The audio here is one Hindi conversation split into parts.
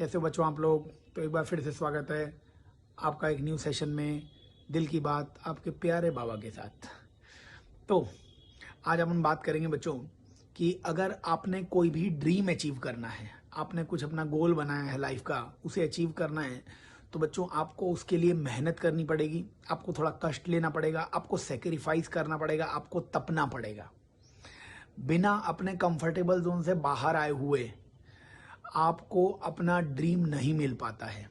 कैसे हो बच्चों आप लोग। तो एक बार फिर से स्वागत है आपका एक न्यू सेशन में दिल की बात आपके प्यारे बाबा के साथ। तो आज हम बात करेंगे बच्चों कि अगर आपने कोई भी ड्रीम अचीव करना है, आपने कुछ अपना गोल बनाया है लाइफ का, उसे अचीव करना है, तो बच्चों आपको उसके लिए मेहनत करनी पड़ेगी, आपको थोड़ा कष्ट लेना पड़ेगा, आपको सेक्रीफाइस करना पड़ेगा, आपको तपना पड़ेगा। बिना अपने कंफर्टेबल जोन से बाहर आए हुए आपको अपना ड्रीम नहीं मिल पाता है।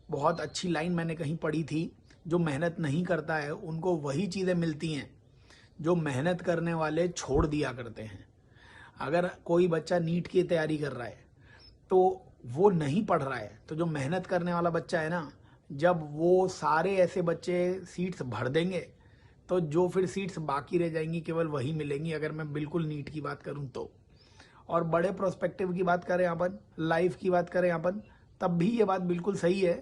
बहुत अच्छी लाइन मैंने कहीं पढ़ी थी, जो मेहनत नहीं करता है उनको वही चीज़ें मिलती हैं जो मेहनत करने वाले छोड़ दिया करते हैं। अगर कोई बच्चा नीट की तैयारी कर रहा है तो वो नहीं पढ़ रहा है, तो जो मेहनत करने वाला बच्चा है ना, जब वो सारे ऐसे बच्चे सीट्स भर देंगे तो जो फिर सीट्स बाकी रह जाएंगी केवल वही मिलेंगी, अगर मैं बिल्कुल नीट की बात करूं तो। और बड़े प्रोस्पेक्टिव की बात करें अपन, लाइफ की बात करें अपन, तब भी ये बात बिल्कुल सही है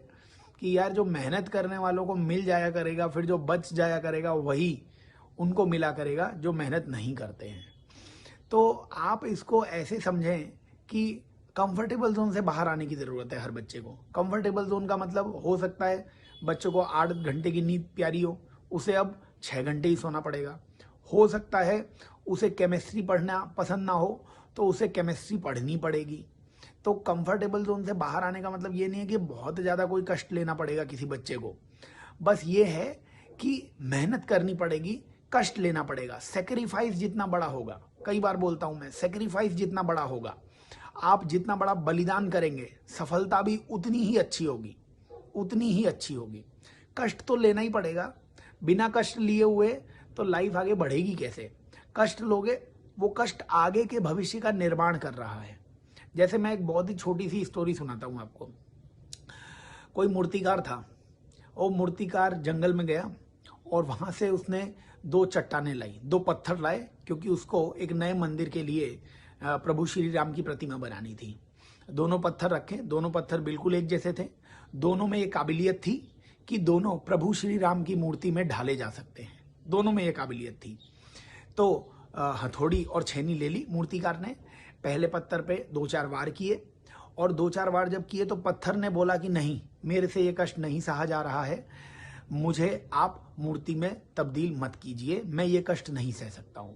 कि यार जो मेहनत करने वालों को मिल जाया करेगा, फिर जो बच जाया करेगा वही उनको मिला करेगा जो मेहनत नहीं करते हैं। तो आप इसको ऐसे समझें कि कंफर्टेबल जोन से बाहर आने की ज़रूरत है हर बच्चे को। कंफर्टेबल जोन का मतलब हो सकता है बच्चों को 8 घंटे की नींद प्यारी हो, उसे अब 6 घंटे ही सोना पड़ेगा। हो सकता है उसे केमिस्ट्री पढ़ना पसंद ना हो, तो उसे केमिस्ट्री पढ़नी पड़ेगी। तो कंफर्टेबल जोन से बाहर आने का मतलब ये नहीं है कि बहुत ज़्यादा कोई कष्ट लेना पड़ेगा किसी बच्चे को। बस ये है कि मेहनत करनी पड़ेगी, कष्ट लेना पड़ेगा। सेक्रीफाइस जितना बड़ा होगा, कई बार बोलता हूं मैं, सेक्रीफाइस जितना बड़ा होगा, आप जितना बड़ा बलिदान करेंगे, सफलता भी उतनी ही अच्छी होगी, उतनी ही अच्छी होगी। कष्ट तो लेना ही पड़ेगा। बिना कष्ट लिए हुए तो लाइफ आगे बढ़ेगी कैसे। कष्ट लोगे, वो कष्ट आगे के भविष्य का निर्माण कर रहा है। जैसे मैं एक बहुत ही छोटी सी स्टोरी सुनाता हूं आपको। कोई मूर्तिकार था, वो मूर्तिकार जंगल में गया और वहां से उसने 2 चट्टानें लाई, 2 पत्थर लाए, क्योंकि उसको एक नए मंदिर के लिए प्रभु श्री राम की प्रतिमा बनानी थी। दोनों पत्थर रखे, दोनों पत्थर बिल्कुल एक जैसे थे, दोनों में ये काबिलियत थी कि दोनों प्रभु श्री राम की मूर्ति में ढाले जा सकते हैं। दोनों में ये काबिलियत थी। तो हथौड़ी और छेनी ले ली मूर्तिकार ने, पहले पत्थर पे 2-4 वार किए, और 2-4 वार जब किए तो पत्थर ने बोला कि नहीं, मेरे से ये कष्ट नहीं सहा जा रहा है, मुझे आप मूर्ति में तब्दील मत कीजिए, मैं ये कष्ट नहीं सह सकता हूं।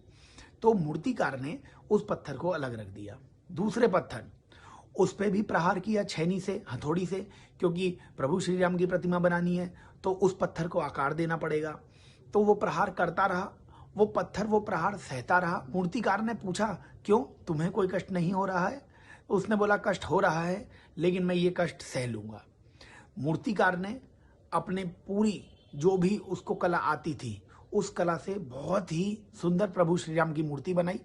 तो मूर्तिकार ने उस पत्थर को अलग रख दिया। दूसरे पत्थर, उस पर भी प्रहार किया छेनी से, हथौड़ी से, क्योंकि प्रभु श्री राम की प्रतिमा बनानी है तो उस पत्थर को आकार देना पड़ेगा। तो वो प्रहार करता रहा, वो पत्थर वो प्रहार सहता रहा। मूर्तिकार ने पूछा, क्यों, तुम्हें कोई कष्ट नहीं हो रहा है? उसने बोला, कष्ट हो रहा है लेकिन मैं ये कष्ट सह लूंगा। मूर्तिकार ने अपने पूरी जो भी उसको कला आती थी, उस कला से बहुत ही सुंदर प्रभु श्री राम की मूर्ति बनाई।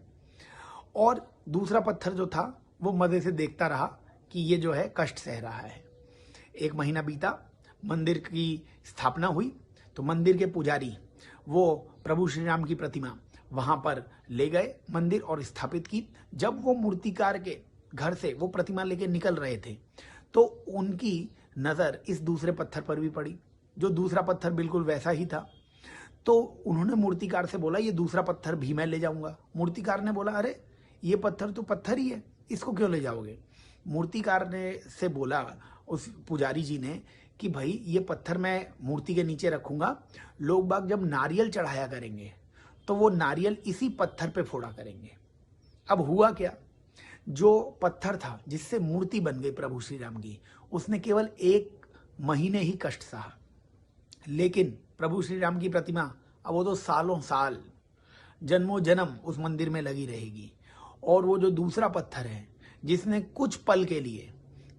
और दूसरा पत्थर जो था वो मजे से देखता रहा कि ये जो है कष्ट सह रहा है। 1 महीना बीता, मंदिर की स्थापना हुई, तो मंदिर के पुजारी वो प्रभु श्री राम की प्रतिमा वहां पर ले गए मंदिर और स्थापित की। जब वो मूर्तिकार के घर से वो प्रतिमा लेके निकल रहे थे तो उनकी नजर इस दूसरे पत्थर पर भी पड़ी, जो दूसरा पत्थर बिल्कुल वैसा ही था। तो उन्होंने मूर्तिकार से बोला, ये दूसरा पत्थर भी मैं ले जाऊंगा। मूर्तिकार ने बोला, अरे ये पत्थर तो पत्थर ही है, इसको क्यों ले जाओगे? मूर्तिकार ने से बोला उस पुजारी जी ने कि भाई ये पत्थर मैं मूर्ति के नीचे रखूंगा, लोग बाग जब नारियल चढ़ाया करेंगे तो वो नारियल इसी पत्थर पे फोड़ा करेंगे। अब हुआ क्या, जो पत्थर था जिससे मूर्ति बन गई प्रभु श्री राम की, उसने केवल 1 महीने ही कष्ट सहा, लेकिन प्रभु श्री राम की प्रतिमा अब वो तो सालों साल, जन्मों जन्म उस मंदिर में लगी रहेगी। और वो जो दूसरा पत्थर है जिसने कुछ पल के लिए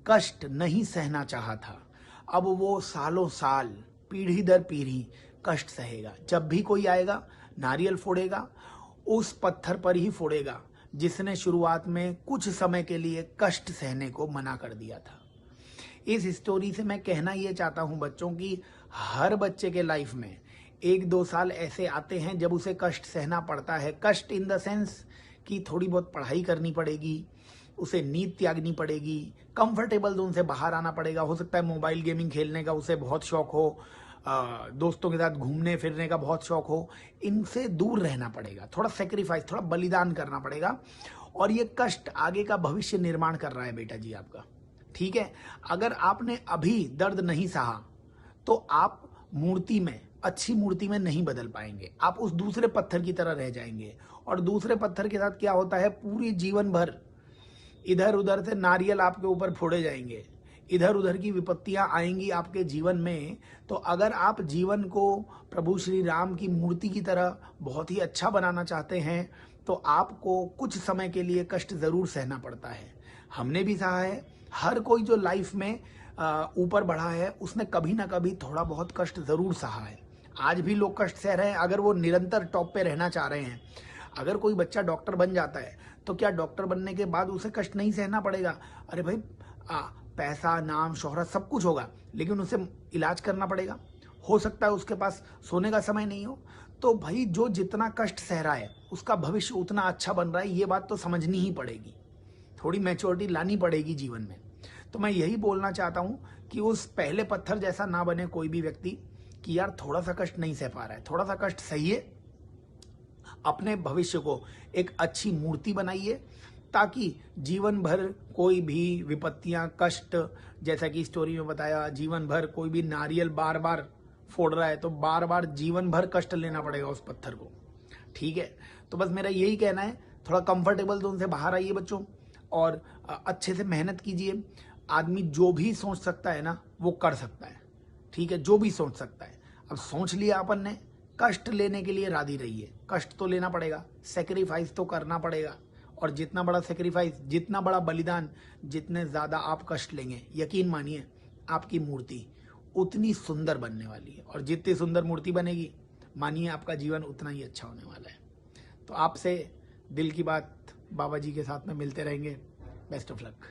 कष्ट नहीं सहना चाहा था, अब वो सालों साल, पीढ़ी दर पीढ़ी कष्ट सहेगा। जब भी कोई आएगा नारियल फोड़ेगा, उस पत्थर पर ही फोड़ेगा जिसने शुरुआत में कुछ समय के लिए कष्ट सहने को मना कर दिया था। इस स्टोरी से मैं कहना ये चाहता हूं बच्चों की, हर बच्चे के लाइफ में 1-2 साल ऐसे आते हैं जब उसे कष्ट सहना पड़ता है। कष्ट इन द सेंस कि थोड़ी बहुत पढ़ाई करनी पड़ेगी, उसे नींद त्यागनी पड़ेगी, कंफर्टेबल जोन से बाहर आना पड़ेगा। हो सकता है मोबाइल गेमिंग खेलने का उसे बहुत शौक हो, दोस्तों के साथ घूमने फिरने का बहुत शौक हो, इनसे दूर रहना पड़ेगा, थोड़ा सेक्रीफाइस, थोड़ा बलिदान करना पड़ेगा। और ये कष्ट आगे का भविष्य निर्माण कर रहा है बेटा जी आपका। ठीक है। अगर आपने अभी दर्द नहीं सहा तो आप मूर्ति में, अच्छी मूर्ति में नहीं बदल पाएंगे, आप उस दूसरे पत्थर की तरह रह जाएंगे। और दूसरे पत्थर के साथ क्या होता है, पूरी जीवन भर इधर उधर से नारियल आपके ऊपर फोड़े जाएंगे, इधर उधर की विपत्तियां आएंगी आपके जीवन में। तो अगर आप जीवन को प्रभु श्री राम की मूर्ति की तरह बहुत ही अच्छा बनाना चाहते हैं तो आपको कुछ समय के लिए कष्ट जरूर सहना पड़ता है। हमने भी सहा है, हर कोई जो लाइफ में ऊपर बढ़ा है उसने कभी ना कभी थोड़ा बहुत कष्ट जरूर सहा है। आज भी लोग कष्ट सह रहे हैं अगर वो निरंतर टॉप पे रहना चाह रहे हैं। अगर कोई बच्चा डॉक्टर बन जाता है तो क्या डॉक्टर बनने के बाद उसे कष्ट नहीं सहना पड़ेगा? अरे भाई, पैसा, नाम, शोहरत सब कुछ होगा, लेकिन उसे इलाज करना पड़ेगा। हो सकता है उसके पास सोने का समय नहीं हो। तो भाई, जो जितना कष्ट सह रहा है उसका भविष्य उतना अच्छा बन रहा है, ये बात तो समझनी ही पड़ेगी। थोड़ी मैच्योरिटी लानी पड़ेगी जीवन में। तो मैं यही बोलना चाहता हूँ कि उस पहले पत्थर जैसा ना बने कोई भी व्यक्ति कि यार थोड़ा सा कष्ट नहीं सह पा रहा है, थोड़ा सा कष्ट सहिए, अपने भविष्य को एक अच्छी मूर्ति बनाइए ताकि जीवन भर कोई भी विपत्तियां, कष्ट, जैसा कि स्टोरी में बताया, जीवन भर कोई भी नारियल बार बार फोड़ रहा है तो बार बार जीवन भर कष्ट लेना पड़ेगा उस पत्थर को। ठीक है, तो बस मेरा यही कहना है, थोड़ा कंफर्टेबल जोन से बाहर आइए बच्चों और अच्छे से मेहनत कीजिए। आदमी जो भी सोच सकता है ना वो कर सकता है। ठीक है, जो भी सोच सकता है। अब सोच लिया अपन ने, कष्ट लेने के लिए राजी रहिए। कष्ट तो लेना पड़ेगा, सेक्रीफाइस तो करना पड़ेगा। और जितना बड़ा सेक्रीफाइस, जितना बड़ा बलिदान, जितने ज़्यादा आप कष्ट लेंगे, यकीन मानिए आपकी मूर्ति उतनी सुंदर बनने वाली है। और जितनी सुंदर मूर्ति बनेगी, मानिए आपका जीवन उतना ही अच्छा होने वाला है। तो आपसे दिल की बात बाबा जी के साथ में मिलते रहेंगे। Best of luck.